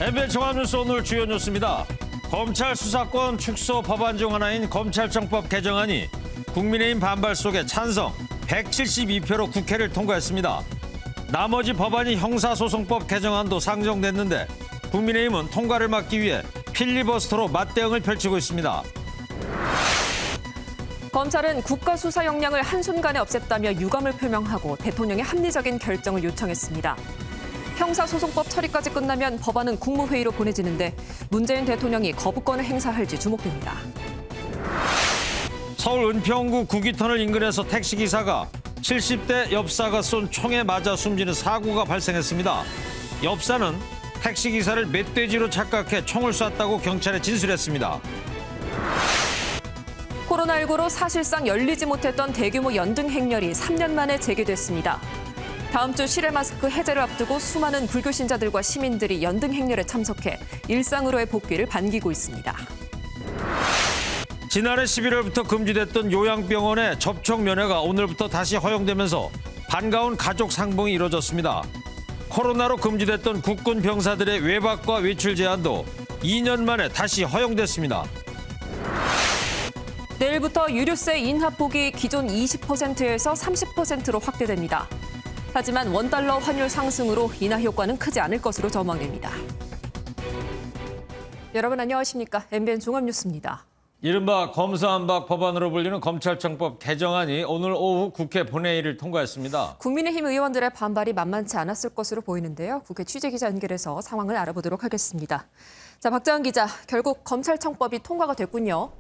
MBN 종합뉴스 오늘 주요 뉴스입니다. 검찰 수사권 축소 법안 중 하나인 검찰청법 개정안이 국민의힘 반발 속에 찬성 172표로 국회를 통과했습니다. 나머지 법안이 형사소송법 개정안도 상정됐는데 국민의힘은 통과를 막기 위해 필리버스터로 맞대응을 펼치고 있습니다. 검찰은 국가 수사 역량을 한순간에 없앴다며 유감을 표명하고 대통령의 합리적인 결정을 요청했습니다. 형사소송법 처리까지 끝나면 법안은 국무회의로 보내지는데 문재인 대통령이 거부권을 행사할지 주목됩니다. 서울 은평구 구기터널 인근에서 택시기사가 70대 엽사가 쏜 총에 맞아 숨지는 사고가 발생했습니다. 엽사는 택시기사를 멧돼지로 착각해 총을 쐈다고 경찰에 진술했습니다. 코로나19로 사실상 열리지 못했던 대규모 연등 행렬이 3년 만에 재개됐습니다. 다음 주 실외 마스크 해제를 앞두고 수많은 불교 신자들과 시민들이 연등 행렬에 참석해 일상으로의 복귀를 반기고 있습니다. 지난해 11월부터 금지됐던 요양병원의 접촉 면회가 오늘부터 다시 허용되면서 반가운 가족 상봉이 이뤄졌습니다. 코로나로 금지됐던 국군 병사들의 외박과 외출 제한도 2년 만에 다시 허용됐습니다. 내일부터 유류세 인하폭이 기존 20%에서 30%로 확대됩니다. 하지만 원달러 환율 상승으로 인하 효과는 크지 않을 것으로 전망됩니다. 여러분 안녕하십니까? MBN 종합뉴스입니다. 이른바 검수완박 법안으로 불리는 검찰청법 개정안이 오늘 오후 국회 본회의를 통과했습니다. 국민의힘 의원들의 반발이 만만치 않았을 것으로 보이는데요. 국회 취재기자 연결해서 상황을 알아보도록 하겠습니다. 자, 박자은 기자, 결국 검찰청법이 통과가 됐군요.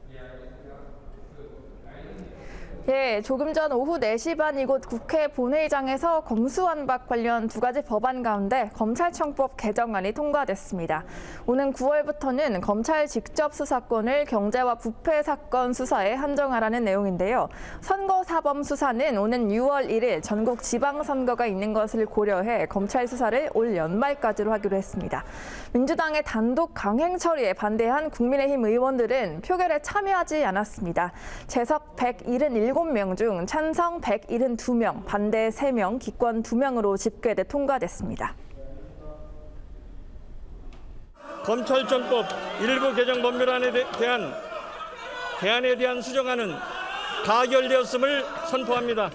예, 조금 전 오후 4시 반 이곳 국회 본회의장에서 검수완박 관련 두 가지 법안 가운데 검찰청법 개정안이 통과됐습니다. 오는 9월부터는 검찰 직접 수사권을 경제와 부패 사건 수사에 한정하라는 내용인데요. 선거사범 수사는 오는 6월 1일 전국 지방선거가 있는 것을 고려해 검찰 수사를 올 연말까지로 하기로 했습니다. 민주당의 단독 강행 처리에 반대한 국민의힘 의원들은 표결에 참여하지 않았습니다. 재석 177명 중 찬성 172명, 반대 3명, 기권 2명으로 집계돼 통과됐습니다. 검찰청법 일부 개정 법률안에 대한 대안에 대한 수정안은 가결되었음을 선포합니다.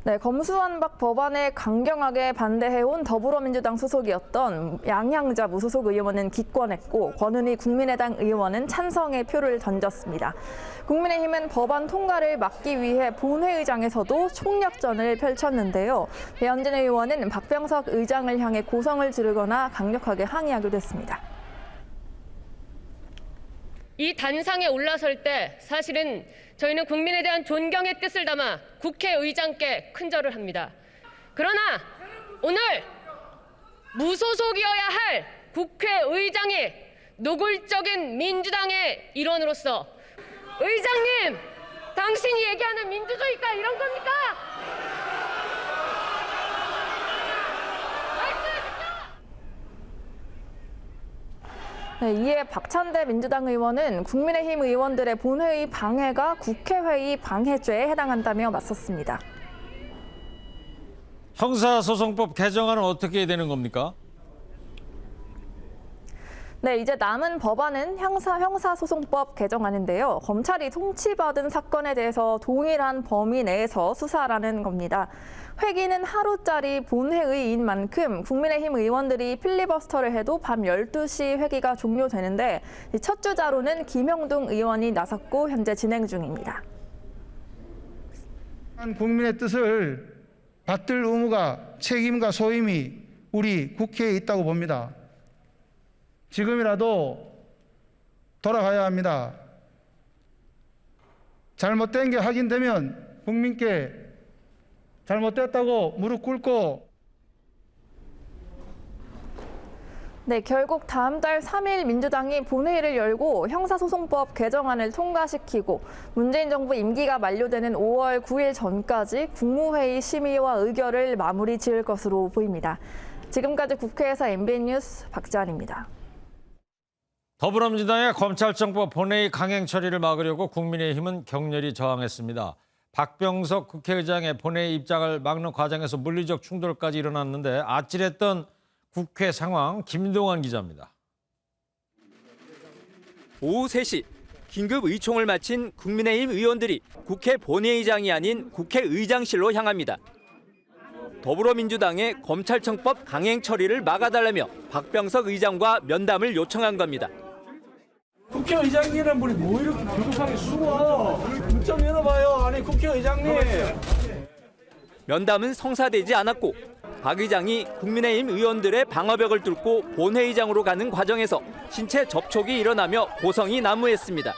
네, 검수완박 법안에 강경하게 반대해온 더불어민주당 소속이었던 양향자 무소속 의원은 기권했고 권은희 국민의당 의원은 찬성의 표를 던졌습니다. 국민의힘은 법안 통과를 막기 위해 본회의장에서도 총력전을 펼쳤는데요. 배현진 의원은 박병석 의장을 향해 고성을 지르거나 강력하게 항의하기도 했습니다. 이 단상에 올라설 때 사실은 저희는 국민에 대한 존경의 뜻을 담아 국회의장께 큰절을 합니다. 그러나 오늘 무소속이어야 할 국회의장이 노골적인 민주당의 일원으로서 의장님, 당신이 얘기하는 민주주의가 이런 겁니까? 네, 이에 박찬대 민주당 의원은 국민의힘 의원들의 본회의 방해가 국회회의 방해죄에 해당한다며 맞섰습니다. 형사소송법 개정안은 어떻게 되는 겁니까? 네, 이제 남은 법안은 형사소송법 개정안인데요. 검찰이 통치받은 사건에 대해서 동일한 범위 내에서 수사하라는 겁니다. 회기는 하루짜리 본회의인 만큼 국민의힘 의원들이 필리버스터를 해도 밤 12시 회기가 종료되는데 첫 주자로는 김영동 의원이 나섰고 현재 진행 중입니다. 국민의 뜻을 받들 의무가 책임과 소임이 우리 국회에 있다고 봅니다. 지금이라도 돌아가야 합니다. 잘못된 게 확인되면 국민께 잘못됐다고 무릎 꿇고 네, 결국 다음 달 3일 민주당이 본회의를 열고 형사소송법 개정안을 통과시키고 문재인 정부 임기가 만료되는 5월 9일 전까지 국무회의 심의와 의결을 마무리 지을 것으로 보입니다. 지금까지 국회에서 MBN 뉴스 박지환입니다. 더불어민주당의 검찰청법 본회의 강행 처리를 막으려고 국민의힘은 격렬히 저항했습니다. 박병석 국회의장의 본회의 입장을 막는 과정에서 물리적 충돌까지 일어났는데 아찔했던 국회 상황 김동완 기자입니다. 오후 3시 긴급 의총을 마친 국민의힘 의원들이 국회 본회의장이 아닌 국회의장실로 향합니다. 더불어민주당의 검찰청법 강행 처리를 막아달라며 박병석 의장과 면담을 요청한 겁니다. 국회의장님은 뭐 이렇게 불급하게 숨어? 문 좀 열어봐요. 아니 국회의장님. 면담은 성사되지 않았고 박 의장이 국민의힘 의원들의 방어벽을 뚫고 본회의장으로 가는 과정에서 신체 접촉이 일어나며 고성이 난무했습니다.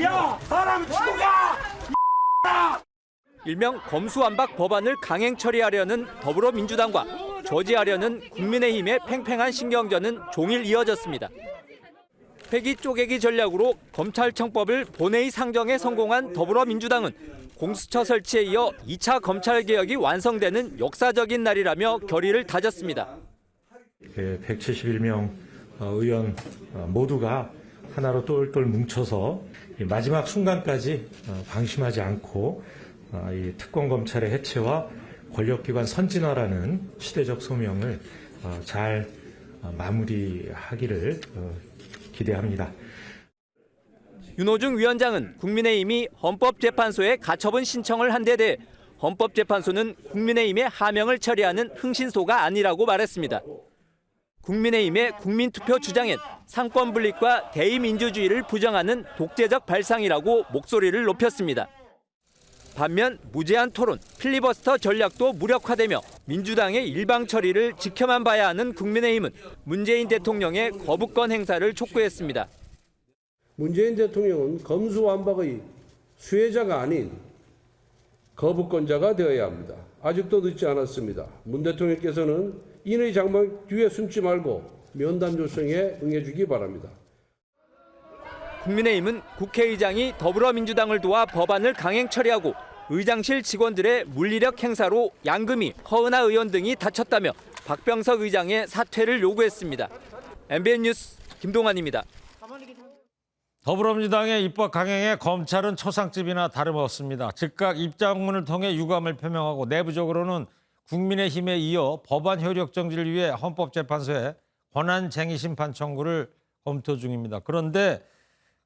야, 사람 죽고 가! 일명 검수완박 법안을 강행 처리하려는 더불어민주당과 저지하려는 국민의힘의 팽팽한 신경전은 종일 이어졌습니다. 패기 쪼개기 전략으로 검찰청법을 본회의 상정에 성공한 더불어민주당은 공수처 설치에 이어 2차 검찰개혁이 완성되는 역사적인 날이라며 결의를 다졌습니다. 171명 의원 모두가 하나로 똘똘 뭉쳐서 마지막 순간까지 방심하지 않고 이 특권 검찰의 해체와 권력기관 선진화라는 시대적 소명을 잘 마무리하기를 기대합니다. 윤호중 위원장은 국민의힘이 헌법재판소에 가처분 신청을 한 데 대해 헌법재판소는 국민의힘의 하명을 처리하는 흥신소가 아니라고 말했습니다. 국민의힘의 국민투표 주장엔 상권 분립과 대의민주주의를 부정하는 독재적 발상이라고 목소리를 높였습니다. 반면 무제한 토론, 필리버스터 전략도 무력화되며 민주당의 일방 처리를 지켜만 봐야 하는 국민의힘은 문재인 대통령의 거부권 행사를 촉구했습니다. 문재인 대통령은 검수완박의 수혜자가 아닌 거부권자가 되어야 합니다. 아직도 늦지 않았습니다. 문 대통령께서는 인의 장막 뒤에 숨지 말고 면담 요청에 응해주기 바랍니다. 국민의힘은 국회의장이 더불어민주당을 도와 법안을 강행 처리하고 의장실 직원들의 물리력 행사로 양금희, 허은하 의원 등이 다쳤다며 박병석 의장의 사퇴를 요구했습니다. MBN 뉴스 김동완입니다. 더불어민주당의 입법 강행에 검찰은 초상집이나 다름없습니다. 즉각 입장문을 통해 유감을 표명하고 내부적으로는 국민의힘에 이어 법안 효력 정지를 위해 헌법재판소에 권한쟁의심판 청구를 검토 중입니다. 그런데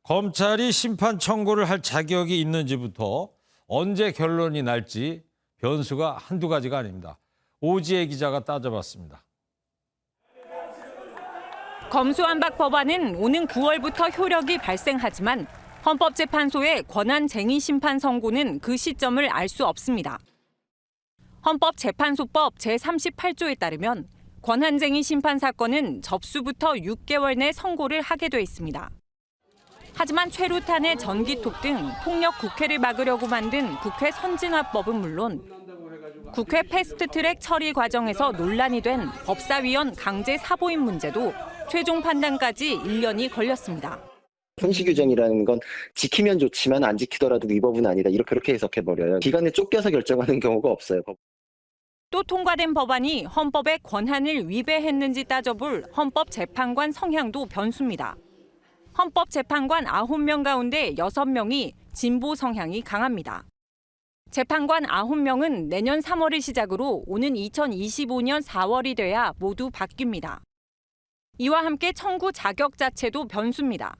검찰이 심판 청구를 할 자격이 있는지부터 언제 결론이 날지 변수가 한두 가지가 아닙니다. 오지혜 기자가 따져봤습니다. 검수완박 법안은 오는 9월부터 효력이 발생하지만 헌법재판소의 권한쟁의심판 선고는 그 시점을 알 수 없습니다. 헌법재판소법 제38조에 따르면 권한쟁의심판 사건은 접수부터 6개월 내 선고를 하게 돼 있습니다. 하지만 최루탄의 전기톱 등 폭력 국회를 막으려고 만든 국회 선진화법은 물론 국회 패스트트랙 처리 과정에서 논란이 된 법사위원 강제 사보임 문제도 최종 판단까지 1년이 걸렸습니다. 형식 규정이라는 건 지키면 좋지만 안 지키더라도 위법은 아니다. 그렇게 해석해버려요. 기간에 쫓겨서 결정하는 경우가 없어요. 또 통과된 법안이 헌법의 권한을 위배했는지 따져볼 헌법재판관 성향도 변수입니다. 헌법재판관 9명 가운데 6명이 진보 성향이 강합니다. 재판관 9명은 내년 3월을 시작으로 오는 2025년 4월이 돼야 모두 바뀝니다. 이와 함께 청구 자격 자체도 변수입니다.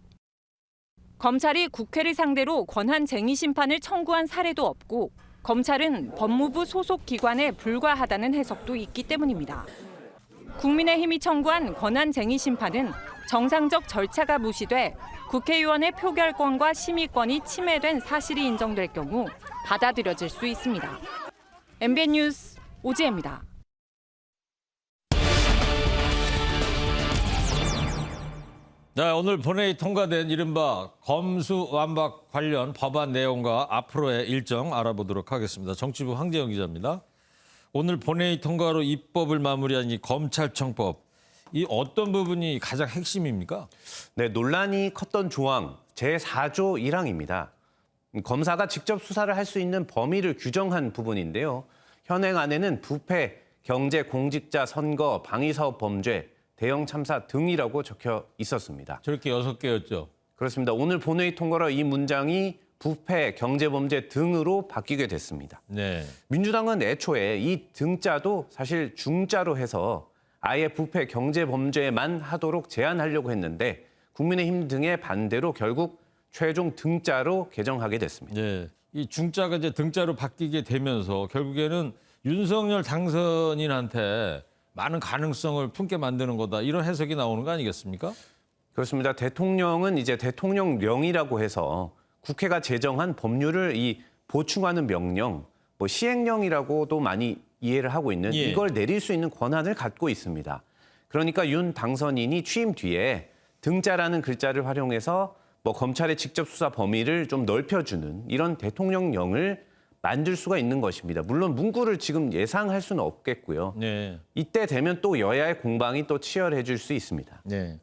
검찰이 국회를 상대로 권한쟁의 심판을 청구한 사례도 없고 검찰은 법무부 소속 기관에 불과하다는 해석도 있기 때문입니다. 국민의힘이 청구한 권한쟁의 심판은 정상적 절차가 무시돼 국회의원의 표결권과 심의권이 침해된 사실이 인정될 경우 받아들여질 수 있습니다. MBN 뉴스 오지혜입니다. 네, 오늘 본회의 통과된 이른바 검수완박 관련 법안 내용과 앞으로의 일정 알아보도록 하겠습니다. 정치부 황재영 기자입니다. 오늘 본회의 통과로 입법을 마무리한 이 검찰청법, 이 어떤 부분이 가장 핵심입니까? 네, 논란이 컸던 조항 제4조 1항입니다. 검사가 직접 수사를 할 수 있는 범위를 규정한 부분인데요. 현행안에는 부패, 경제, 공직자, 선거, 방위사업 범죄, 대형 참사 등이라고 적혀 있었습니다. 저렇게 6개였죠. 그렇습니다. 오늘 본회의 통과로 이 문장이 부패, 경제범죄 등으로 바뀌게 됐습니다. 네. 민주당은 애초에 이 등자도 사실 중자로 해서 아예 부패, 경제범죄만 하도록 제한하려고 했는데 국민의힘 등의 반대로 결국 최종 등자로 개정하게 됐습니다. 네. 이 중자가 이제 등자로 바뀌게 되면서 결국에는 윤석열 당선인한테 많은 가능성을 품게 만드는 거다. 이런 해석이 나오는 거 아니겠습니까? 그렇습니다. 대통령은 이제 대통령령이라고 해서 국회가 제정한 법률을 보충하는 명령, 시행령이라고도 많이 이해를 하고 있는 예. 이걸 내릴 수 있는 권한을 갖고 있습니다. 그러니까 윤 당선인이 취임 뒤에 등자라는 글자를 활용해서 검찰의 직접 수사 범위를 좀 넓혀주는 이런 대통령령을 만들 수가 있는 것입니다. 물론 문구를 지금 예상할 수는 없겠고요. 네. 이때 되면 또 여야의 공방이 또 치열해질 수 있습니다. 네.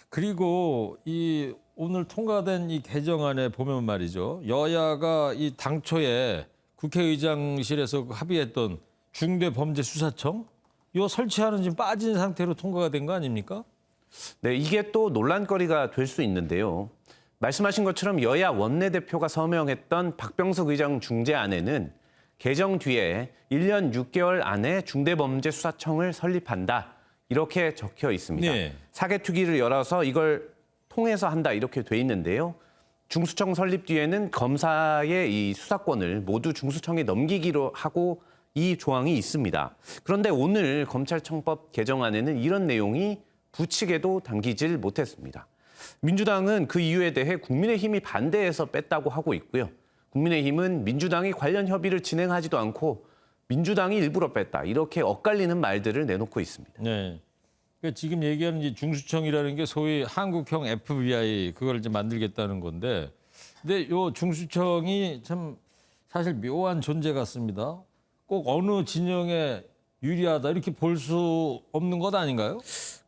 그리고 이 오늘 통과된 이 개정안에 보면 말이죠. 여야가 이 당초에 국회의장실에서 합의했던 중대범죄수사청 이거 설치하는 지금 빠진 상태로 통과가 된 거 아닙니까? 네, 이게 또 논란거리가 될 수 있는데요. 말씀하신 것처럼 여야 원내대표가 서명했던 박병석 의장 중재안에는 개정 뒤에 1년 6개월 안에 중대범죄수사청을 설립한다. 이렇게 적혀 있습니다. 네. 사개특위를 열어서 이걸 통해서 한다 이렇게 돼 있는데요. 중수청 설립 뒤에는 검사의 이 수사권을 모두 중수청에 넘기기로 하고 이 조항이 있습니다. 그런데 오늘 검찰청법 개정안에는 이런 내용이 부칙에도 담기질 못했습니다. 민주당은 그 이유에 대해 국민의힘이 반대해서 뺐다고 하고 있고요. 국민의힘은 민주당이 관련 협의를 진행하지도 않고 민주당이 일부러 뺐다 이렇게 엇갈리는 말들을 내놓고 있습니다. 네. 그러니까 지금 얘기하는 이 중수청이라는 게 소위 한국형 FBI 그걸 이제 만들겠다는 건데, 근데 요 중수청이 참 사실 묘한 존재 같습니다. 꼭 어느 진영에 유리하다 이렇게 볼 수 없는 것 아닌가요?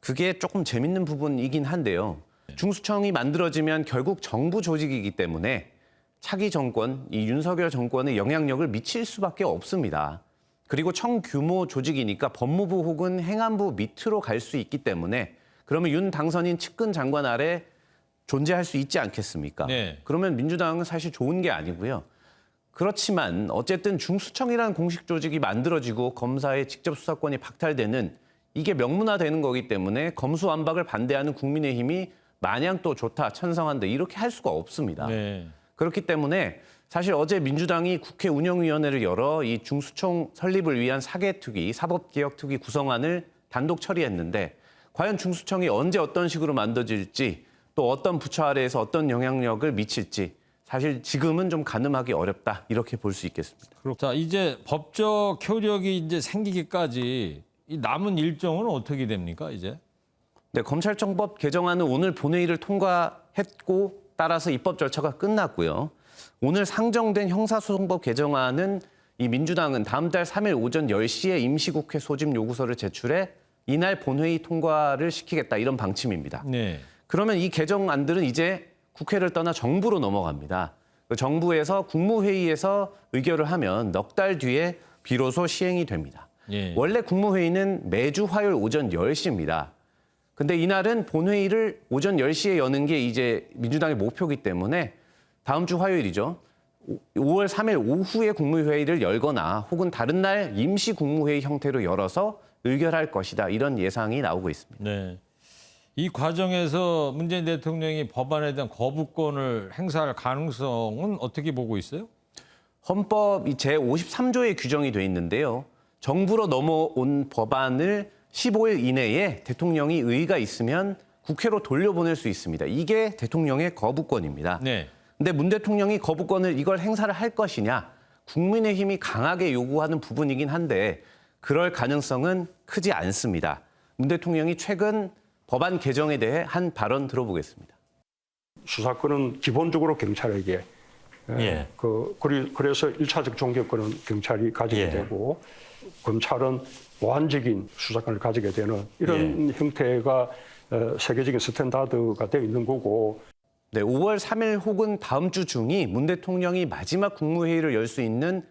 그게 조금 재밌는 부분이긴 한데요. 중수청이 만들어지면 결국 정부 조직이기 때문에 차기 정권, 이 윤석열 정권의 영향력을 미칠 수밖에 없습니다. 그리고 청규모 조직이니까 법무부 혹은 행안부 밑으로 갈 수 있기 때문에 그러면 윤 당선인 측근 장관 아래 존재할 수 있지 않겠습니까? 네. 그러면 민주당은 사실 좋은 게 아니고요. 그렇지만 어쨌든 중수청이라는 공식 조직이 만들어지고 검사의 직접 수사권이 박탈되는 이게 명문화되는 거기 때문에 검수완박을 반대하는 국민의힘이 마냥 또 좋다, 찬성한다 이렇게 할 수가 없습니다. 네. 그렇기 때문에 사실 어제 민주당이 국회 운영위원회를 열어 이 중수청 설립을 위한 사개특위, 사법개혁특위 구성안을 단독 처리했는데 과연 중수청이 언제 어떤 식으로 만들어질지 또 어떤 부처 아래에서 어떤 영향력을 미칠지 사실 지금은 좀 가늠하기 어렵다 이렇게 볼 수 있겠습니다. 자, 이제 법적 효력이 이제 생기기까지 이 남은 일정은 어떻게 됩니까, 이제? 네, 검찰청법 개정안은 오늘 본회의를 통과했고 따라서 입법 절차가 끝났고요. 오늘 상정된 형사소송법 개정안은 이 민주당은 다음 달 3일 오전 10시에 임시국회 소집 요구서를 제출해 이날 본회의 통과를 시키겠다 이런 방침입니다. 네. 그러면 이 개정안들은 이제 국회를 떠나 정부로 넘어갑니다. 정부에서 국무회의에서 의결을 하면 넉 달 뒤에 비로소 시행이 됩니다. 예. 원래 국무회의는 매주 화요일 오전 10시입니다. 근데 이날은 본회의를 오전 10시에 여는 게 이제 민주당의 목표이기 때문에 다음 주 화요일이죠. 5월 3일 오후에 국무회의를 열거나 혹은 다른 날 임시 국무회의 형태로 열어서 의결할 것이다. 이런 예상이 나오고 있습니다. 네. 이 과정에서 문재인 대통령이 법안에 대한 거부권을 행사할 가능성은 어떻게 보고 있어요? 헌법 제53조에 규정이 돼 있는데요. 정부로 넘어온 법안을 15일 이내에 대통령이 의의가 있으면 국회로 돌려보낼 수 있습니다. 이게 대통령의 거부권입니다. 네. 근데 문 대통령이 거부권을 이걸 행사를 할 것이냐 국민의힘이 강하게 요구하는 부분이긴 한데 그럴 가능성은 크지 않습니다. 문 대통령이 최근 법안 개정에 대해 한 발언 들어보겠습니다. 수사권은 기본적으로 경찰에게 예. 그래서 1차적 종결권은 경찰이 가지게 되고 검찰은 보완적인 수사권을 가지게 되는 이런 형태가 세계적인 스탠다드가 되어 있는 거고. 네, 5월 3일 혹은 다음 주 중이 문 대통령이 마지막 국무회의를 열 수 있는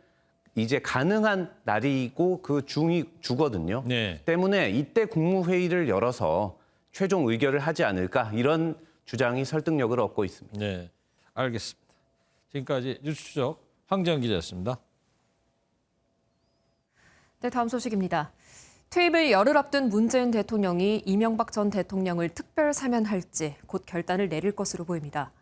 이제 가능한 날이고 그 중이 주거든요. 네. 때문에 이때 국무회의를 열어서 최종 의결을 하지 않을까 이런 주장이 설득력을 얻고 있습니다. 네, 알겠습니다. 지금까지 뉴스 추적 황정 기자였습니다. 네, 다음 소식입니다. 퇴임을 열흘 앞둔 문재인 대통령이 이명박 전 대통령을 특별 사면할지 곧 결단을 내릴 것으로 보입니다.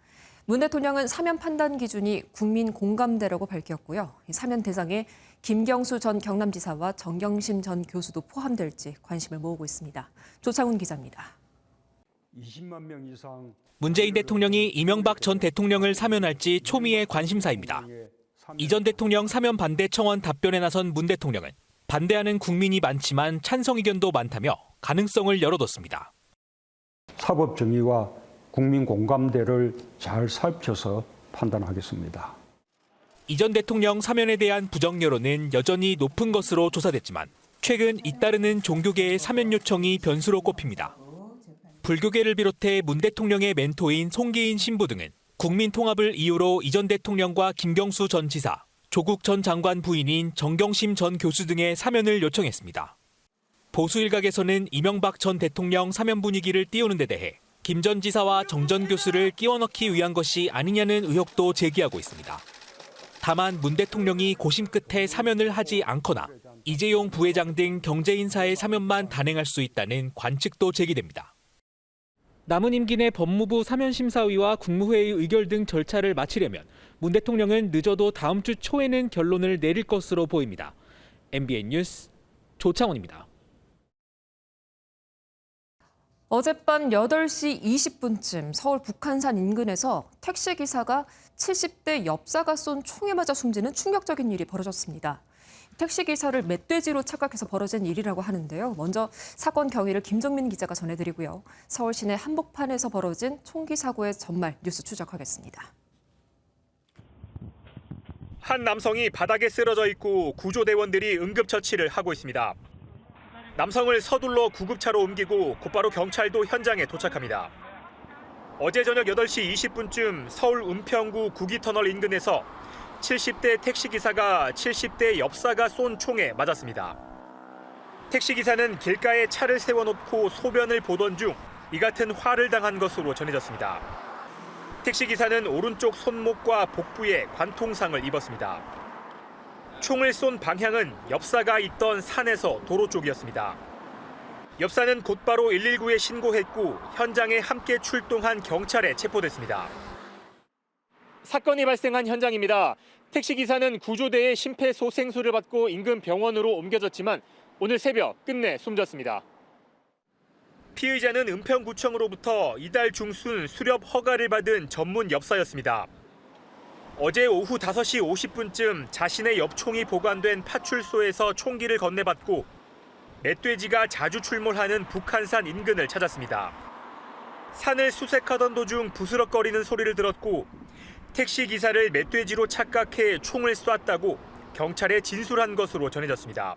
문 대통령은 사면 판단 기준이 국민 공감대라고 밝혔고요. 이 사면 대상에 김경수 전 경남지사와 정경심 전 교수도 포함될지 관심을 모으고 있습니다. 조창훈 기자입니다. 20만 명 이상 문재인 대통령이 이명박 전 대통령을 사면할지 초미의 관심사입니다. 이 전 대통령 사면 반대 청원 답변에 나선 문 대통령은 반대하는 국민이 많지만 찬성 의견도 많다며 가능성을 열어뒀습니다. 사법 정의와 국민 공감대를 잘 살펴서 판단하겠습니다. 이 전 대통령 사면에 대한 부정 여론은 여전히 높은 것으로 조사됐지만 최근 잇따르는 종교계의 사면 요청이 변수로 꼽힙니다. 불교계를 비롯해 문 대통령의 멘토인 송기인 신부 등은 국민 통합을 이유로 이 전 대통령과 김경수 전 지사, 조국 전 장관 부인인 정경심 전 교수 등의 사면을 요청했습니다. 보수 일각에서는 이명박 전 대통령 사면 분위기를 띄우는 데 대해 김 전 지사와 정 전 교수를 끼워 넣기 위한 것이 아니냐는 의혹도 제기하고 있습니다. 다만 문 대통령이 고심 끝에 사면을 하지 않거나 이재용 부회장 등 경제 인사의 사면만 단행할 수 있다는 관측도 제기됩니다. 남은 임기 내 법무부 사면심사위와 국무회의 의결 등 절차를 마치려면 문 대통령은 늦어도 다음 주 초에는 결론을 내릴 것으로 보입니다. MBN 뉴스 조창훈입니다. 어젯밤 8시 20분쯤 서울 북한산 인근에서 택시기사가 70대 엽사가 쏜 총에 맞아 숨지는 충격적인 일이 벌어졌습니다. 택시기사를 멧돼지로 착각해서 벌어진 일이라고 하는데요. 먼저 사건 경위를 김정민 기자가 전해드리고요. 서울 시내 한복판에서 벌어진 총기 사고의 전말 뉴스 추적하겠습니다. 한 남성이 바닥에 쓰러져 있고 구조대원들이 응급처치를 하고 있습니다. 남성을 서둘러 구급차로 옮기고 곧바로 경찰도 현장에 도착합니다. 어제 저녁 8시 20분쯤 서울 은평구 구기터널 인근에서 70대 택시기사가 70대 엽사가 쏜 총에 맞았습니다. 택시기사는 길가에 차를 세워놓고 소변을 보던 중 이 같은 화를 당한 것으로 전해졌습니다. 택시기사는 오른쪽 손목과 복부에 관통상을 입었습니다. 총을 쏜 방향은 엽사가 있던 산에서 도로 쪽이었습니다. 엽사는 곧바로 119에 신고했고 현장에 함께 출동한 경찰에 체포됐습니다. 사건이 발생한 현장입니다. 택시기사는 구조대의 심폐소생술을 받고 인근 병원으로 옮겨졌지만 오늘 새벽 끝내 숨졌습니다. 피의자는 은평구청으로부터 이달 중순 수렵 허가를 받은 전문 엽사였습니다. 어제 오후 5시 50분쯤 자신의 엽총이 보관된 파출소에서 총기를 건네받고 멧돼지가 자주 출몰하는 북한산 인근을 찾았습니다. 산을 수색하던 도중 부스럭거리는 소리를 들었고 택시 기사를 멧돼지로 착각해 총을 쐈다고 경찰에 진술한 것으로 전해졌습니다.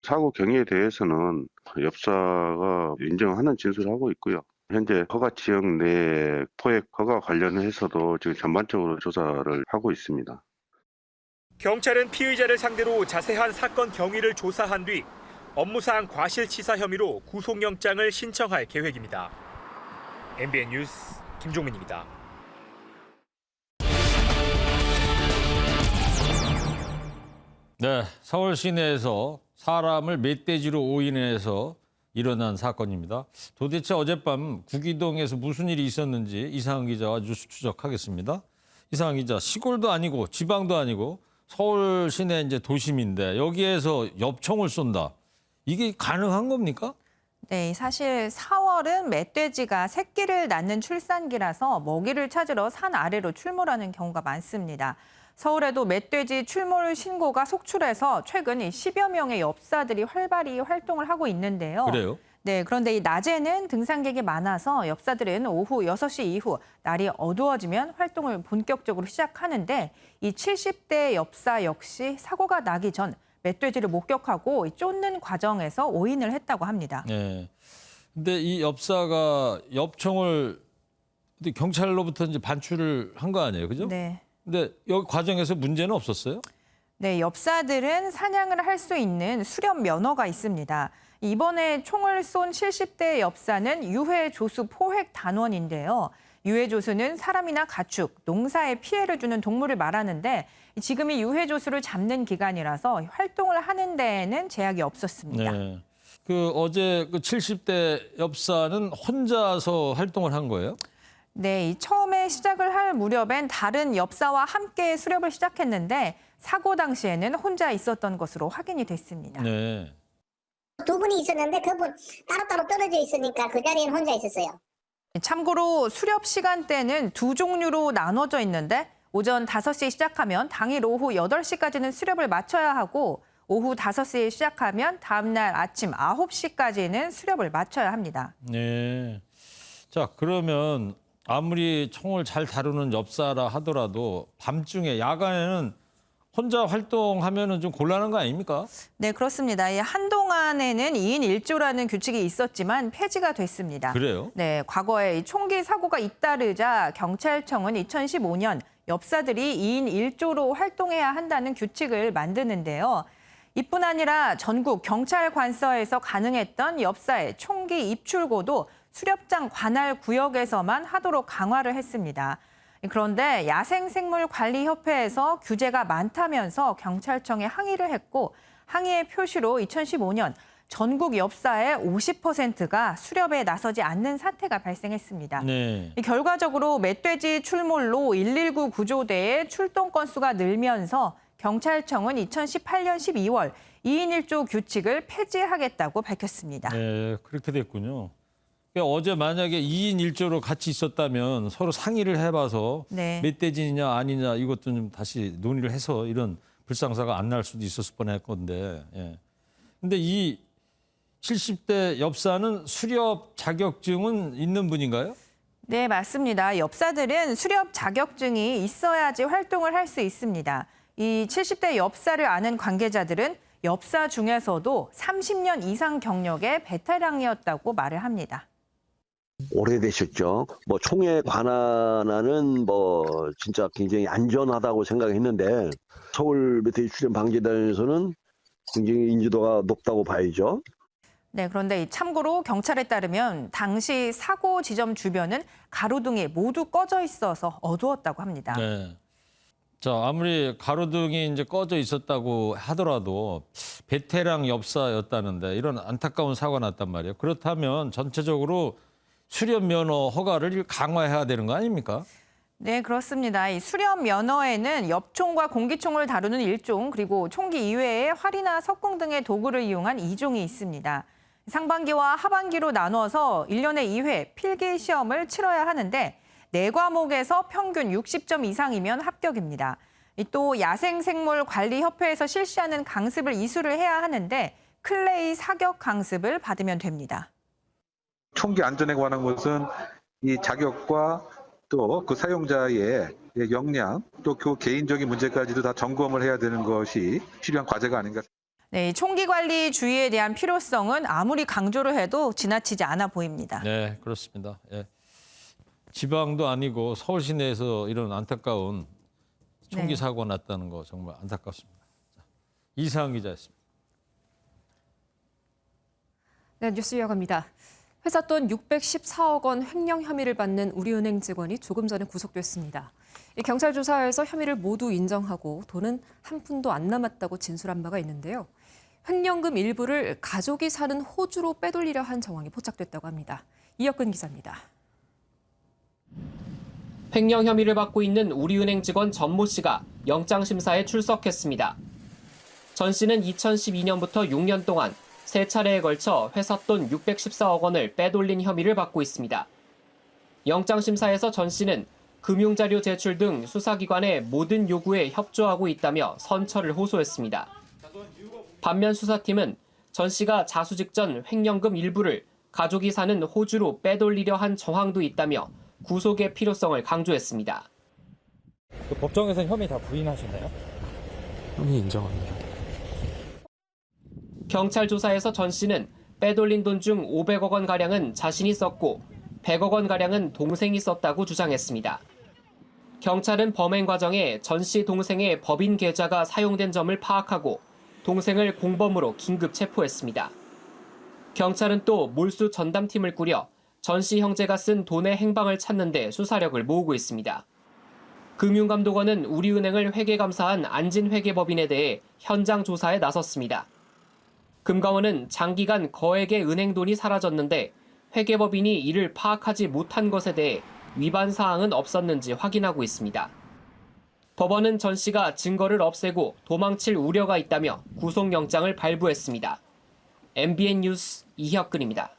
사고 경위에 대해서는 엽사가 인정하는 진술을 하고 있고요. 현재 허가 지역 내 포획 허가 관련해서도 지금 전반적으로 조사를 하고 있습니다. 경찰은 피의자를 상대로 자세한 사건 경위를 조사한 뒤 업무상 과실치사 혐의로 구속영장을 신청할 계획입니다. MBN 뉴스 김종민입니다. 네, 서울 시내에서 사람을 멧돼지로 오인해서 일어난 사건입니다. 도대체 어젯밤 구기동에서 무슨 일이 있었는지 이상은 기자와 뉴스 추적하겠습니다. 이상은 기자, 시골도 아니고 지방도 아니고 서울 시내 이제 도심인데 여기에서 엽총을 쏜다. 이게 가능한 겁니까? 네, 사실 4월은 멧돼지가 새끼를 낳는 출산기라서 먹이를 찾으러 산 아래로 출몰하는 경우가 많습니다. 서울에도 멧돼지 출몰 신고가 속출해서 최근 10여 명의 엽사들이 활발히 활동을 하고 있는데요. 그래요? 네, 그런데 이 낮에는 등산객이 많아서 엽사들은 오후 6시 이후 날이 어두워지면 활동을 본격적으로 시작하는데 이 70대 엽사 역시 사고가 나기 전 멧돼지를 목격하고 쫓는 과정에서 오인을 했다고 합니다. 네. 근데 이 엽사가 엽총을 경찰로부터 이제 반출을 한 거 아니에요, 그죠? 네. 근데 여기 과정에서 문제는 없었어요? 네, 엽사들은 사냥을 할 수 있는 수렵 면허가 있습니다. 이번에 총을 쏜 70대 엽사는 유해조수 포획 단원인데요. 유해조수는 사람이나 가축, 농사에 피해를 주는 동물을 말하는데 지금이 유해조수를 잡는 기간이라서 활동을 하는 데에는 제약이 없었습니다. 네. 어제 70대 엽사는 혼자서 활동을 한 거예요? 네, 처음에 시작을 할 무렵엔 다른 엽사와 함께 수렵을 시작했는데 사고 당시에는 혼자 있었던 것으로 확인이 됐습니다. 네. 두 분이 있었는데 그분 따로따로 떨어져 있으니까 그 자리에는 혼자 있었어요. 참고로 수렵 시간대는 두 종류로 나눠져 있는데 오전 5시에 시작하면 당일 오후 8시까지는 수렵을 마쳐야 하고 오후 5시에 시작하면 다음 날 아침 9시까지는 수렵을 마쳐야 합니다. 네. 자, 그러면 아무리 총을 잘 다루는 엽사라 하더라도 밤중에 야간에는 혼자 활동하면은 좀 곤란한 거 아닙니까? 네, 그렇습니다. 한동안에는 2인 1조라는 규칙이 있었지만 폐지가 됐습니다. 그래요? 네, 과거에 총기 사고가 잇따르자 경찰청은 2015년 엽사들이 2인 1조로 활동해야 한다는 규칙을 만드는데요. 이뿐 아니라 전국 경찰 관서에서 가능했던 엽사의 총기 입출고도 수렵장 관할 구역에서만 하도록 강화를 했습니다. 그런데 야생생물관리협회에서 규제가 많다면서 경찰청에 항의를 했고 항의의 표시로 2015년 전국 엽사의 50%가 수렵에 나서지 않는 사태가 발생했습니다. 네. 결과적으로 멧돼지 출몰로 119 구조대의 출동 건수가 늘면서 경찰청은 2018년 12월 2인 1조 규칙을 폐지하겠다고 밝혔습니다. 네, 그렇게 됐군요. 그러니까 어제 만약에 2인 1조로 같이 있었다면 서로 상의를 해봐서 네. 멧돼지냐 아니냐 이것도 좀 다시 논의를 해서 이런 불상사가 안 날 수도 있었을 뻔할 건데. 예. 근데 이 70대 엽사는 수렵 자격증은 있는 분인가요? 네, 맞습니다. 엽사들은 수렵 자격증이 있어야지 활동을 할 수 있습니다. 이 70대 엽사를 아는 관계자들은 엽사 중에서도 30년 이상 경력의 베테랑이었다고 말을 합니다. 오래되셨죠. 총에 관한 한은 진짜 굉장히 안전하다고 생각했는데 서울 멧돼지 출현 방지단에서는 굉장히 인지도가 높다고 봐야죠. 네, 그런데 참고로 경찰에 따르면 당시 사고 지점 주변은 가로등이 모두 꺼져 있어서 어두웠다고 합니다. 네. 자, 아무리 가로등이 이제 꺼져 있었다고 하더라도 베테랑 엽사였다는데 이런 안타까운 사고가 났단 말이에요. 그렇다면 전체적으로 수렵 면허 허가를 강화해야 되는 거 아닙니까? 네, 그렇습니다. 이 수렵 면허에는 엽총과 공기총을 다루는 1종, 그리고 총기 이외에 활이나 석궁 등의 도구를 이용한 2종이 있습니다. 상반기와 하반기로 나눠서 1년에 2회 필기 시험을 치러야 하는데 4과목에서 평균 60점 이상이면 합격입니다. 또 야생생물관리협회에서 실시하는 강습을 이수를 해야 하는데 클레이 사격 강습을 받으면 됩니다. 총기 안전에 관한 것은 이 자격과 또 그 사용자의 역량 또 그 개인적인 문제까지도 다 점검을 해야 되는 것이 필요한 과제가 아닌가. 네, 총기 관리 주의에 대한 필요성은 아무리 강조를 해도 지나치지 않아 보입니다. 네, 그렇습니다. 예. 지방도 아니고 서울 시내에서 이런 안타까운 총기 사고가 났다는 거 정말 안타깝습니다. 자, 이상은 기자였습니다. 네, 뉴스 이어갑니다. 회사 돈 614억 원 횡령 혐의를 받는 우리은행 직원이 조금 전에 구속됐습니다. 경찰 조사에서 혐의를 모두 인정하고 돈은 한 푼도 안 남았다고 진술한 바가 있는데요. 횡령금 일부를 가족이 사는 호주로 빼돌리려 한 정황이 포착됐다고 합니다. 이혁근 기자입니다. 횡령 혐의를 받고 있는 우리은행 직원 전모 씨가 영장심사에 출석했습니다. 전 씨는 2012년부터 6년 동안 3차례에 걸쳐 회사 돈 614억 원을 빼돌린 혐의를 받고 있습니다. 영장심사에서 전 씨는 금융자료 제출 등 수사기관의 모든 요구에 협조하고 있다며 선처를 호소했습니다. 반면 수사팀은 전 씨가 자수 직전 횡령금 일부를 가족이 사는 호주로 빼돌리려 한 정황도 있다며 구속의 필요성을 강조했습니다. 법정에서 혐의 다 부인하셨나요? 혐의 인정합니다. 경찰 조사에서 전 씨는 빼돌린 돈 중 500억 원가량은 자신이 썼고 100억 원가량은 동생이 썼다고 주장했습니다. 경찰은 범행 과정에 전 씨 동생의 법인 계좌가 사용된 점을 파악하고 동생을 공범으로 긴급 체포했습니다. 경찰은 또 몰수 전담팀을 꾸려 전 씨 형제가 쓴 돈의 행방을 찾는 데 수사력을 모으고 있습니다. 금융감독원은 우리은행을 회계감사한 안진 회계법인에 대해 현장 조사에 나섰습니다. 금감원은 장기간 거액의 은행 돈이 사라졌는데 회계법인이 이를 파악하지 못한 것에 대해 위반 사항은 없었는지 확인하고 있습니다. 법원은 전 씨가 증거를 없애고 도망칠 우려가 있다며 구속영장을 발부했습니다. MBN 뉴스 이혁근입니다.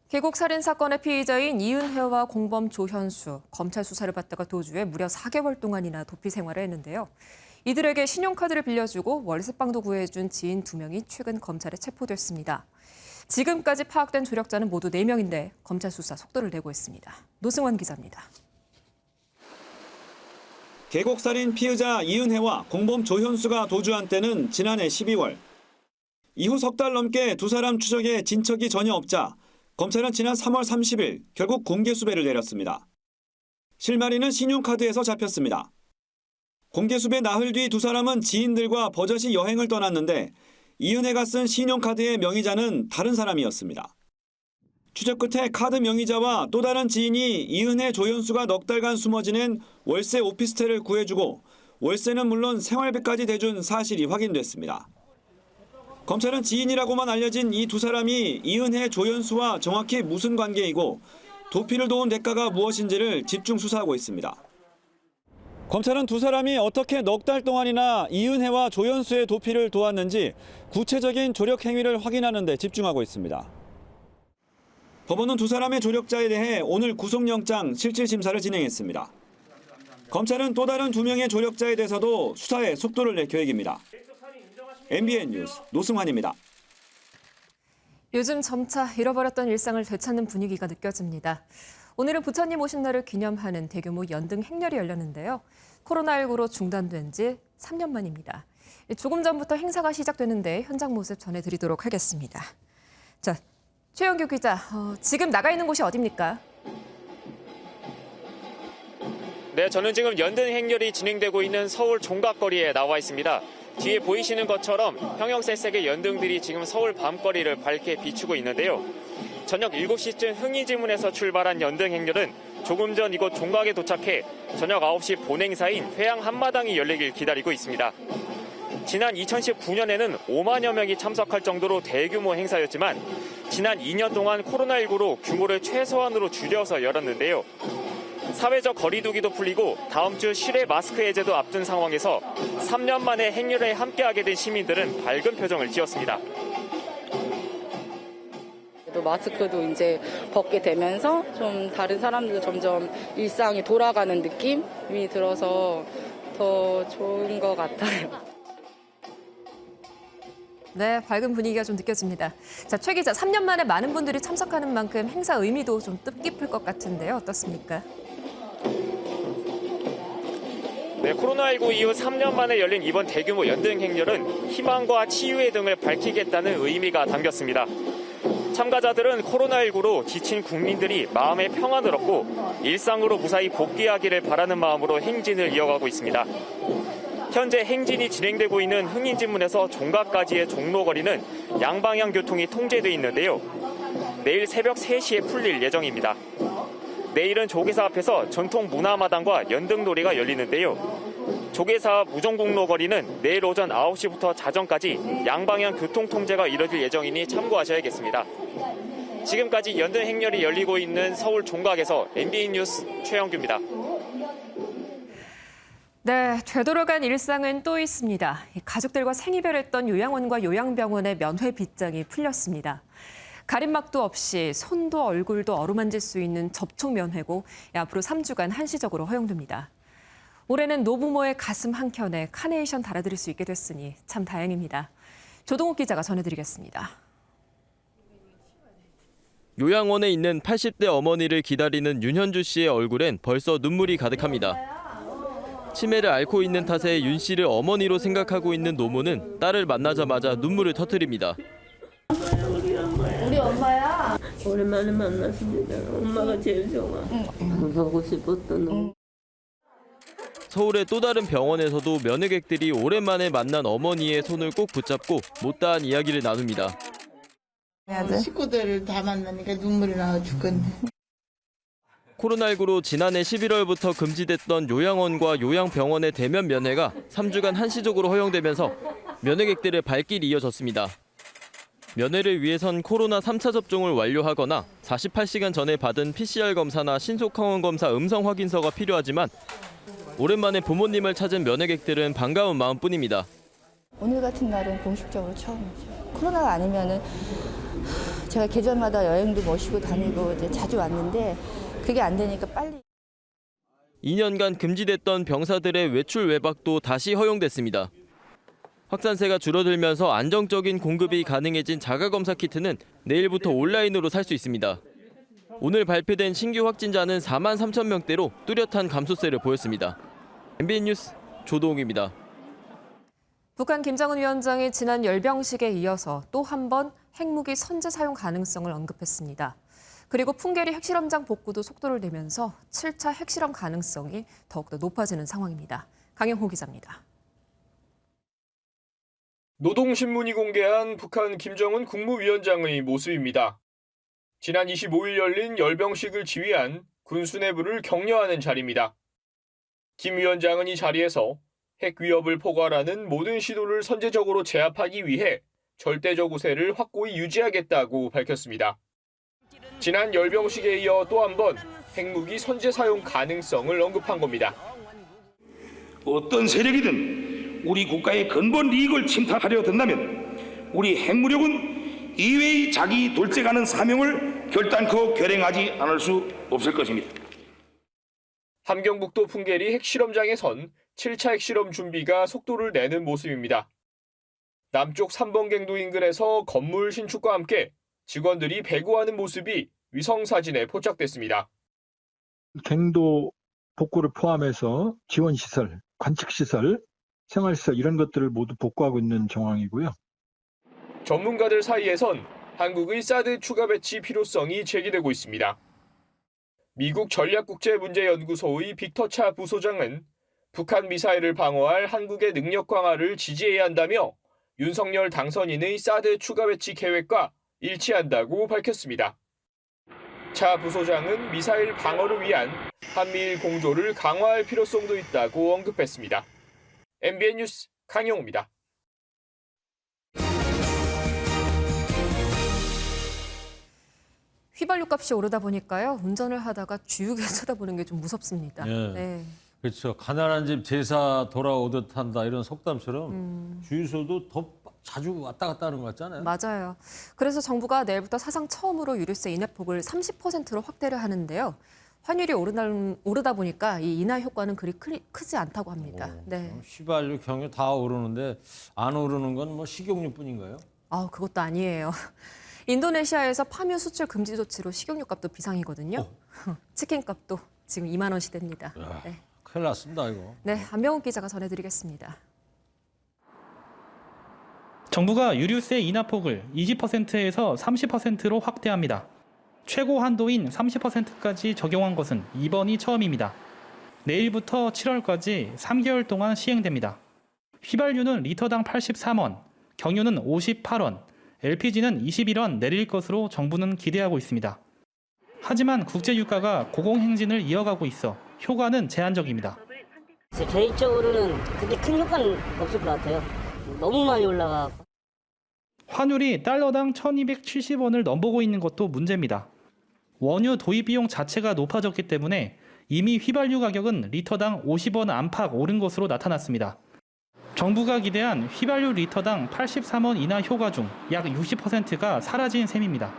계곡 살인 사건의 피의자인 이은혜와 공범 조현수, 검찰 수사를 받다가 도주해 무려 4개월 동안이나 도피 생활을 했는데요. 이들에게 신용카드를 빌려주고 월세방도 구해준 지인 2명이 최근 검찰에 체포됐습니다. 지금까지 파악된 조력자는 모두 4명인데 검찰 수사 속도를 내고 있습니다. 노승환 기자입니다. 계곡살인 피의자 이은혜와 공범 조현수가 도주한 때는 지난해 12월. 이후 석 달 넘게 두 사람 추적에 진척이 전혀 없자 검찰은 지난 3월 30일 결국 공개 수배를 내렸습니다. 실마리는 신용카드에서 잡혔습니다. 공개 수배 나흘 뒤 두 사람은 지인들과 버젓이 여행을 떠났는데 이은혜가 쓴 신용카드의 명의자는 다른 사람이었습니다. 추적 끝에 카드 명의자와 또 다른 지인이 이은혜, 조현수가 넉 달간 숨어 지낸 월세 오피스텔을 구해주고 월세는 물론 생활비까지 대준 사실이 확인됐습니다. 검찰은 지인이라고만 알려진 이 두 사람이 이은혜, 조현수와 정확히 무슨 관계이고 도피를 도운 대가가 무엇인지를 집중 수사하고 있습니다. 검찰은 두 사람이 어떻게 넉 달 동안이나 이은혜와 조현수의 도피를 도왔는지 구체적인 조력 행위를 확인하는 데 집중하고 있습니다. 법원은 두 사람의 조력자에 대해 오늘 구속영장 실질심사를 진행했습니다. 검찰은 또 다른 2명의 조력자에 대해서도 수사에 속도를 낼 계획입니다. MBN 뉴스 노승환입니다. 요즘 점차 잃어버렸던 일상을 되찾는 분위기가 느껴집니다. 오늘은 부처님 오신 날을 기념하는 대규모 연등 행렬이 열렸는데요. 코로나19로 중단된 지 3년 만입니다. 조금 전부터 행사가 시작되는데 현장 모습 전해드리도록 하겠습니다. 자, 최영규 기자, 지금 나가 있는 곳이 어디입니까? 네, 저는 지금 연등 행렬이 진행되고 있는 서울 종각거리에 나와 있습니다. 뒤에 보이시는 것처럼 형형색색의 연등들이 지금 서울 밤거리를 밝게 비추고 있는데요. 저녁 7시쯤 흥이지문에서 출발한 연등 행렬은 조금 전 이곳 종각에 도착해 저녁 9시 본행사인 회양 한마당이 열리길 기다리고 있습니다. 지난 2019년에는 5만여 명이 참석할 정도로 대규모 행사였지만 지난 2년 동안 코로나19로 규모를 최소한으로 줄여서 열었는데요. 사회적 거리두기도 풀리고 다음 주 실외 마스크 해제도 앞둔 상황에서 3년 만에 행렬에 함께하게 된 시민들은 밝은 표정을 지었습니다. 마스크도 이제 벗게 되면서 좀 다른 사람들도 점점 일상이 돌아가는 느낌이 들어서 더 좋은 것 같아요. 네, 밝은 분위기가 좀 느껴집니다. 자, 최 기자, 3년 만에 많은 분들이 참석하는 만큼 행사 의미도 좀 뜻깊을 것 같은데요. 어떻습니까? 네, 코로나19 이후 3년 만에 열린 이번 대규모 연등 행렬은 희망과 치유의 등을 밝히겠다는 의미가 담겼습니다. 참가자들은 코로나19로 지친 국민들이 마음의 평안을 얻고 일상으로 무사히 복귀하기를 바라는 마음으로 행진을 이어가고 있습니다. 현재 행진이 진행되고 있는 흥인지문에서 종각까지의 종로거리는 양방향 교통이 통제돼 있는데요. 내일 새벽 3시에 풀릴 예정입니다. 내일은 조계사 앞에서 전통 문화마당과 연등놀이가 열리는데요. 조계사 무정공로 거리는 내일 오전 9시부터 자정까지 양방향 교통 통제가 이뤄질 예정이니 참고하셔야겠습니다. 지금까지 연등 행렬이 열리고 있는 서울 종각에서 MBN 뉴스 최영규입니다. 네, 되돌아간 일상은 또 있습니다. 가족들과 생이별했던 요양원과 요양병원의 면회 빗장이 풀렸습니다. 가림막도 없이 손도 얼굴도 어루만질 수 있는 접촉 면회고 앞으로 3주간 한시적으로 허용됩니다. 올해는 노부모의 가슴 한켠에 카네이션 달아드릴 수 있게 됐으니 참 다행입니다. 조동욱 기자가 전해드리겠습니다. 요양원에 있는 80대 어머니를 기다리는 윤현주 씨의 얼굴엔 벌써 눈물이 가득합니다. 치매를 앓고 있는 탓에 윤 씨를 어머니로 생각하고 있는 노모는 딸을 만나자마자 눈물을 터뜨립니다. 우리 엄마야. 오랜만에 만났습니다. 엄마가 제일 좋아. 보고 싶었던. 서울의 또 다른 병원에서도 면회객들이 오랜만에 만난 어머니의 손을 꼭 붙잡고 못다한 이야기를 나눕니다. 식구들을 다 만나니까 눈물이 나와 죽겠네. 코로나19로 지난해 11월부터 금지됐던 요양원과 요양병원의 대면 면회가 3주간 한시적으로 허용되면서 면회객들의 발길이 이어졌습니다. 면회를 위해선 코로나 3차 접종을 완료하거나 48시간 전에 받은 PCR 검사나 신속항원 검사 음성 확인서가 필요하지만 오랜만에 부모님을 찾은 면회객들은 반가운 마음뿐입니다. 오늘 같은 날은 공식적으로 처음이죠. 코로나가 아니면은 제가 계절마다 여행도 모시고 다니고 이제 자주 왔는데 그게 안 되니까 빨리. 2년간 금지됐던 병사들의 외출 외박도 다시 허용됐습니다. 확산세가 줄어들면서 안정적인 공급이 가능해진 자가검사 키트는 내일부터 온라인으로 살 수 있습니다. 오늘 발표된 신규 확진자는 4만 3천 명대로 뚜렷한 감소세를 보였습니다. MBN 뉴스 조동욱입니다. 북한 김정은 위원장이 지난 열병식에 이어서 또 한 번 핵무기 선제 사용 가능성을 언급했습니다. 그리고 풍계리 핵실험장 복구도 속도를 내면서 7차 핵실험 가능성이 더욱더 높아지는 상황입니다. 강영호 기자입니다. 노동신문이 공개한 북한 김정은 국무위원장의 모습입니다. 지난 25일 열린 열병식을 지휘한 군 수뇌부를 격려하는 자리입니다. 김 위원장은 이 자리에서 핵 위협을 포괄하는 모든 시도를 선제적으로 제압하기 위해 절대적 우세를 확고히 유지하겠다고 밝혔습니다. 지난 열병식에 이어 또 한 번 핵무기 선제 사용 가능성을 언급한 겁니다. 어떤 세력이든 우리 국가의 근본 이익을 침탈하려 든다면 우리 핵무력은 이외의 자기 돌직하는 사명을 결단코 결행하지 않을 수 없을 것입니다. 함경북도 풍계리 핵실험장에선 7차 핵실험 준비가 속도를 내는 모습입니다. 남쪽 3번갱도 인근에서 건물 신축과 함께 직원들이 배구하는 모습이 위성사진에 포착됐습니다. 갱도 복구를 포함해서 지원시설, 관측시설, 생활시설 이런 것들을 모두 복구하고 있는 정황이고요. 전문가들 사이에선 한국의 사드 추가 배치 필요성이 제기되고 있습니다. 미국 전략국제문제연구소의 빅터 차 부소장은 북한 미사일을 방어할 한국의 능력 강화를 지지해야 한다며 윤석열 당선인의 사드 추가 배치 계획과 일치한다고 밝혔습니다. 차 부소장은 미사일 방어를 위한 한미일 공조를 강화할 필요성도 있다고 언급했습니다. MBN 뉴스 강영호입니다. 휘발유 값이 오르다 보니까요. 운전을 하다가 주유기를 쳐다보는 게 좀 무섭습니다. 예. 네. 그렇죠. 가난한 집 제사 돌아오듯 한다 이런 속담처럼 주유소도 더 자주 왔다 갔다 하는 것 같잖아요. 맞아요. 그래서 정부가 내일부터 사상 처음으로 유류세 인하폭을 30%로 확대를 하는데요. 환율이 오르다 보니까 이 인하 효과는 그리 크지 않다고 합니다. 네. 휘발유, 경유 다 오르는데 안 오르는 건 뭐 식용유뿐인가요? 그것도 아니에요. 인도네시아에서 파묘 수출 금지 조치로 식용유 값도 비상이거든요. 치킨 값도 지금 2만 원씩 됩니다. 네. 큰일 났습니다, 이거. 네, 안병훈 기자가 전해드리겠습니다. 정부가 유류세 인하폭을 20%에서 30%로 확대합니다. 최고 한도인 30%까지 적용한 것은 이번이 처음입니다. 내일부터 7월까지 3개월 동안 시행됩니다. 휘발유는 리터당 83원, 경유는 58원, LPG는 21원 내릴 것으로 정부는 기대하고 있습니다. 하지만 국제유가가 고공행진을 이어가고 있어 효과는 제한적입니다. 개인적으로는 그렇게 큰 효과는 없을 것 같아요. 너무 많이 올라가고. 환율이 달러당 1270원을 넘보고 있는 것도 문제입니다. 원유 도입 비용 자체가 높아졌기 때문에 이미 휘발유 가격은 리터당 50원 안팎 오른 것으로 나타났습니다. 정부가 기대한 휘발유 리터당 83원 인하 효과 중 약 60%가 사라진 셈입니다.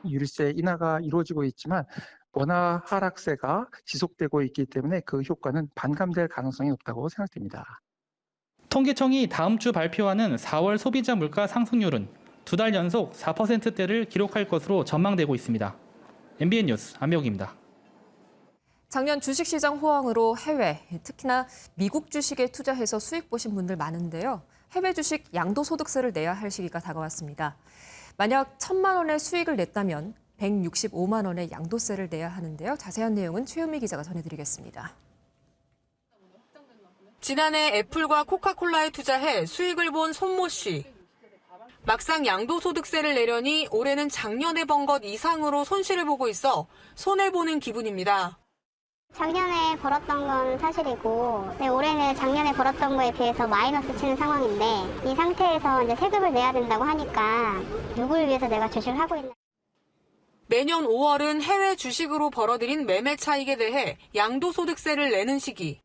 유류세 인하가 이루어지고 있지만 원화 하락세가 지속되고 있기 때문에 그 효과는 반감될 가능성이 높다고 생각됩니다. 통계청이 다음 주 발표하는 4월 소비자 물가 상승률은 2달 연속 4%대를 기록할 것으로 전망되고 있습니다. MBN 뉴스 안명욱입니다. 작년 주식시장 호황으로 해외, 특히나 미국 주식에 투자해서 수익 보신 분들 많은데요. 해외 주식 양도소득세를 내야 할 시기가 다가왔습니다. 만약 1,000만 원의 수익을 냈다면 165만 원의 양도세를 내야 하는데요. 자세한 내용은 최현미 기자가 전해드리겠습니다. 지난해 애플과 코카콜라에 투자해 수익을 본 손모 씨. 막상 양도소득세를 내려니 올해는 작년에 번 것 이상으로 손실을 보고 있어 손해보는 기분입니다. 작년에 벌었던 건 사실이고 올해는 작년에 벌었던 거에 비해서 마이너스 치는 상황인데 이 상태에서 이제 세금을 내야 된다고 하니까 누구를 위해서 내가 주식을 하고 있나. 내년 5월은 해외 주식으로 벌어들인 매매 차익에 대해 양도소득세를 내는 시기.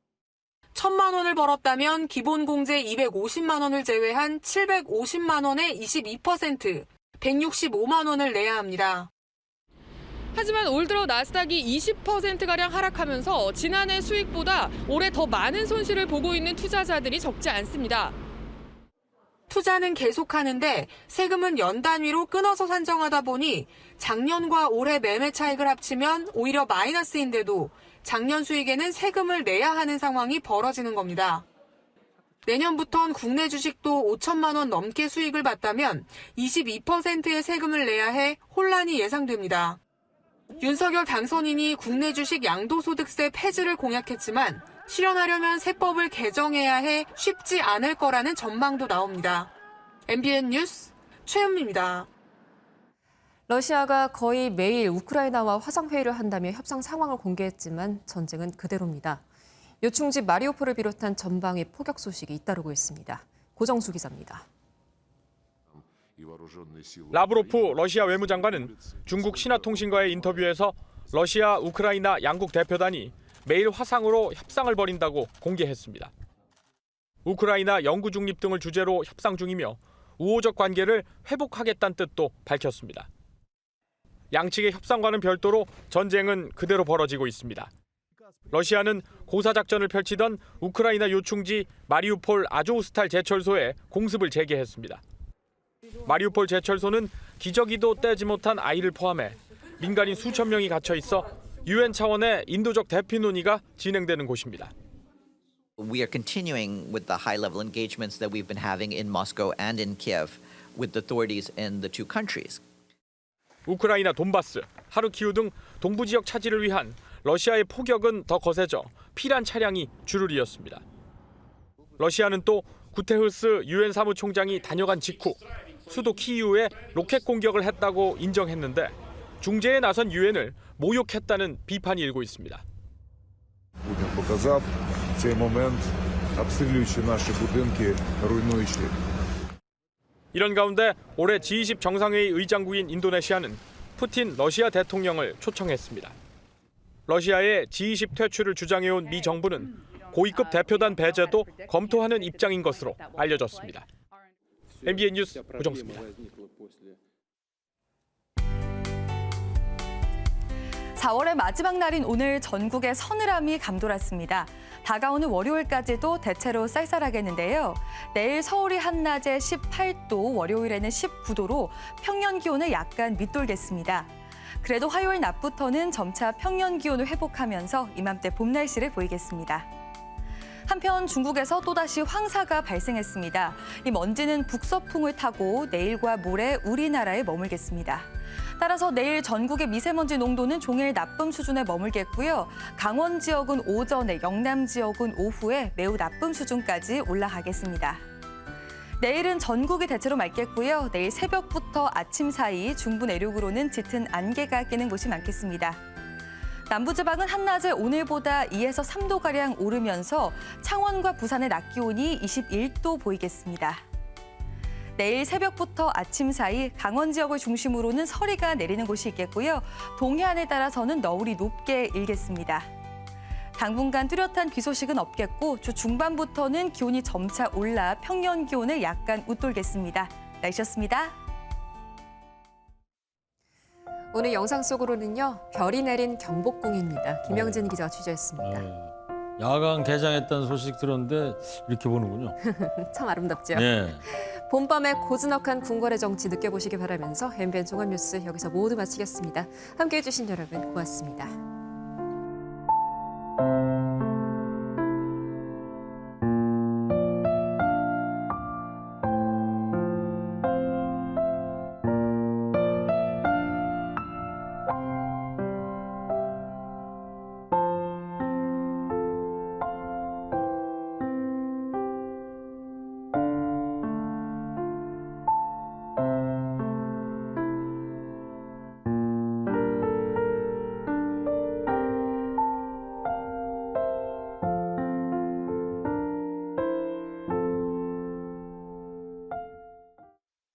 1,000만 원을 벌었다면 기본공제 250만 원을 제외한 750만 원의 22%, 165만 원을 내야 합니다. 하지만 올 들어 나스닥이 20%가량 하락하면서 지난해 수익보다 올해 더 많은 손실을 보고 있는 투자자들이 적지 않습니다. 투자는 계속하는데 세금은 연 단위로 끊어서 산정하다 보니 작년과 올해 매매 차익을 합치면 오히려 마이너스인데도 작년 수익에는 세금을 내야 하는 상황이 벌어지는 겁니다. 내년부턴 국내 주식도 5천만 원 넘게 수익을 봤다면 22%의 세금을 내야 해 혼란이 예상됩니다. 윤석열 당선인이 국내 주식 양도소득세 폐지를 공약했지만 실현하려면 세법을 개정해야 해 쉽지 않을 거라는 전망도 나옵니다. MBN 뉴스 최은미입니다. 러시아가 거의 매일 우크라이나와 화상회의를 한다며 협상 상황을 공개했지만 전쟁은 그대로입니다. 요충지 마리우폴을 비롯한 전방의 포격 소식이 잇따르고 있습니다. 고정수 기자입니다. 라브로프 러시아 외무장관은 중국 신화통신과의 인터뷰에서 러시아, 우크라이나 양국 대표단이 매일 화상으로 협상을 벌인다고 공개했습니다. 우크라이나 영구 중립 등을 주제로 협상 중이며 우호적 관계를 회복하겠다는 뜻도 밝혔습니다. 양측의 협상과는 별도로 전쟁은 그대로 벌어지고 있습니다. 러시아는 고사작전을 펼치던 우크라이나 요충지 마리우폴 아조우스탈 제철소에 공습을 재개했습니다. 마리우폴 제철소는 기저귀도 떼지 못한 아이를 포함해 민간인 수천 명이 갇혀 있어 유엔 차원의 인도적 대피 논의가 진행되는 곳입니다. We are continuing with the high-level engagements that we've been having in Moscow and in Kiev with the authorities in the two countries. 우크라이나 돈바스, 하르키우 등 동부 지역 차지를 위한 러시아의 포격은 더 거세져 피란 차량이 줄을 이었습니다. 러시아는 또 구테흐스 유엔 사무총장이 다녀간 직후 수도 키이우에 로켓 공격을 했다고 인정했는데 중재에 나선 유엔을 모욕했다는 비판이 일고 있습니다. 이런 가운데 올해 G20 정상회의 의장국인 인도네시아는 푸틴 러시아 대통령을 초청했습니다. 러시아의 G20 퇴출을 주장해온 미 정부는 고위급 대표단 배제도 검토하는 입장인 것으로 알려졌습니다. MBN 뉴스 고정수입니다. 4월의 마지막 날인 오늘 전국에 서늘함이 감돌았습니다. 다가오는 월요일까지도 대체로 쌀쌀하겠는데요. 내일 서울이 한낮에 18도, 월요일에는 19도로 평년 기온을 약간 밑돌겠습니다. 그래도 화요일 낮부터는 점차 평년 기온을 회복하면서 이맘때 봄 날씨를 보이겠습니다. 한편 중국에서 또다시 황사가 발생했습니다. 이 먼지는 북서풍을 타고 내일과 모레 우리나라에 머물겠습니다. 따라서 내일 전국의 미세먼지 농도는 종일 나쁨 수준에 머물겠고요. 강원 지역은 오전에, 영남 지역은 오후에 매우 나쁨 수준까지 올라가겠습니다. 내일은 전국이 대체로 맑겠고요. 내일 새벽부터 아침 사이 중부 내륙으로는 짙은 안개가 끼는 곳이 많겠습니다. 남부지방은 한낮에 오늘보다 2에서 3도가량 오르면서 창원과 부산의 낮 기온이 21도 보이겠습니다. 내일 새벽부터 아침 사이 강원 지역을 중심으로는 서리가 내리는 곳이 있겠고요. 동해안에 따라서는 너울이 높게 일겠습니다. 당분간 뚜렷한 비 소식은 없겠고 주 중반부터는 기온이 점차 올라 평년 기온을 약간 웃돌겠습니다. 날씨였습니다. 오늘 영상 속으로는요. 별이 내린 경복궁입니다. 김영진 기자가 취재했습니다. 야간 개장했다는 소식 들었는데 이렇게 보는군요. 참 아름답죠? 네. 봄밤의 고즈넉한 궁궐의 정치 느껴보시기 바라면서 MBN 종합뉴스 여기서 모두 마치겠습니다. 함께해 주신 여러분 고맙습니다.